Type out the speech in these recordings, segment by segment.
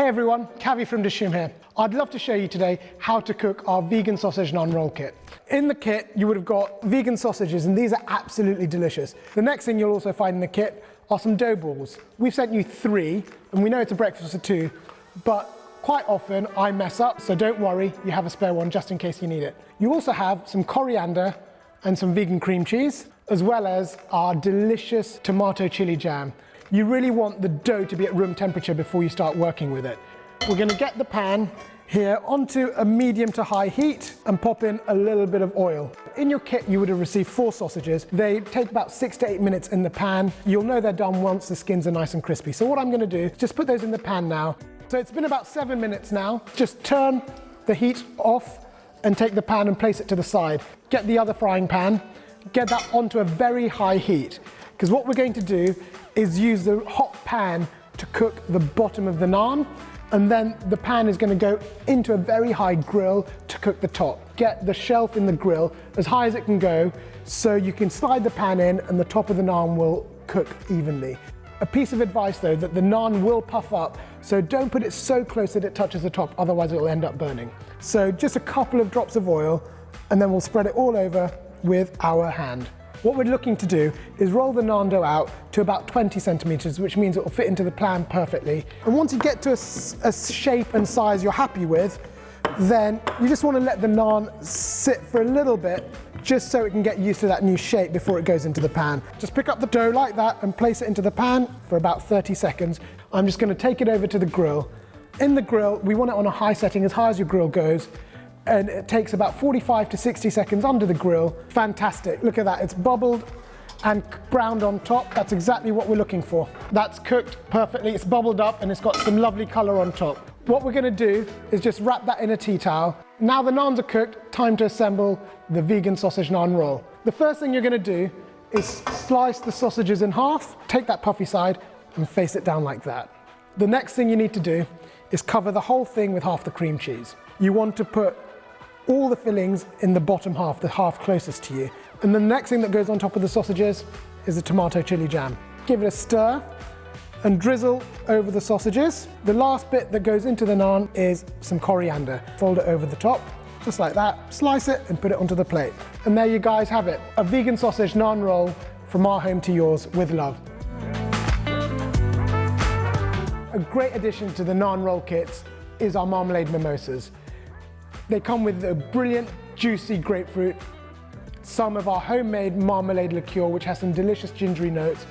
Hey everyone, Kavi from Dishum here. I'd love to show you today how to cook our vegan sausage naan roll kit. In the kit, you would have got vegan sausages, and these are absolutely delicious. The next thing you'll also find in the kit are some dough balls. We've sent you 3, and we know it's a breakfast for 2, but quite often I mess up, so don't worry, you have a spare one just in case you need it. You also have some coriander and some vegan cream cheese, as well as our delicious tomato chili jam. You really want the dough to be at room temperature before you start working with it. We're going to get the pan here onto a medium to high heat and pop in a little bit of oil. In your kit you would have received 4 sausages. They take about 6 to 8 minutes in the pan. You'll know they're done once the skins are nice and crispy. So what I'm going to do is just put those in the pan now. So it's been about 7 minutes now. Just turn the heat off and take the pan and place it to the side. Get the other frying pan, get that onto a very high heat. Because what we're going to do is use the hot pan to cook the bottom of the naan, and then the pan is going to go into a very high grill to cook the top. Get the shelf in the grill as high as it can go so you can slide the pan in and the top of the naan will cook evenly. A piece of advice though, that the naan will puff up, so don't put it so close that it touches the top, otherwise it will end up burning. So just a couple of drops of oil, and then we'll spread it all over with our hand. What we're looking to do is roll the naan dough out to about 20 centimeters, which means it will fit into the pan perfectly. And once you get to a shape and size you're happy with, then you just want to let the naan sit for a little bit, just so it can get used to that new shape before it goes into the pan. Just pick up the dough like that and place it into the pan for about 30 seconds. I'm just going to take it over to the grill. In the grill, we want it on a high setting, as high as your grill goes. And it takes about 45 to 60 seconds under the grill. Fantastic, look at that, it's bubbled and browned on top. That's exactly what we're looking for. That's cooked perfectly, it's bubbled up and it's got some lovely color on top. What we're gonna do is just wrap that in a tea towel. Now the naans are cooked, time to assemble the vegan sausage naan roll. The first thing you're gonna do is slice the sausages in half, take that puffy side and face it down like that. The next thing you need to do is cover the whole thing with half the cream cheese. You want to put all the fillings in the bottom half, the half closest to you. And the next thing that goes on top of the sausages is the tomato chili jam. Give it a stir and drizzle over the sausages. The last bit that goes into the naan is some coriander. Fold it over the top, just like that. Slice it and put it onto the plate. And there you guys have it, a vegan sausage naan roll from our home to yours with love. A great addition to the naan roll kits is our Marmalade Mimosas. They come with a brilliant, juicy grapefruit, some of our homemade marmalade liqueur, which has some delicious gingery notes,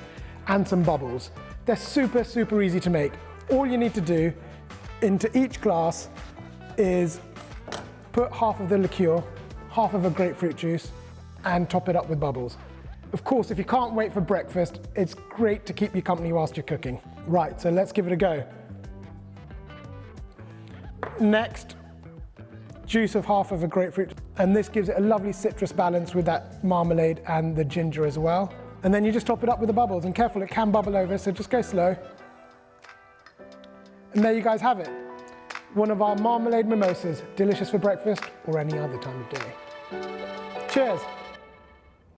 and some bubbles. They're super, super easy to make. All you need to do into each glass is put half of the liqueur, half of a grapefruit juice, and top it up with bubbles. Of course, if you can't wait for breakfast, it's great to keep you company whilst you're cooking. Right, so let's give it a go. Next, juice of half of a grapefruit, and this gives it a lovely citrus balance with that marmalade and the ginger as well. And then you just top it up with the bubbles, and careful, it can bubble over, so just go slow. And there you guys have it. One of our marmalade mimosas, delicious for breakfast or any other time of day. Cheers.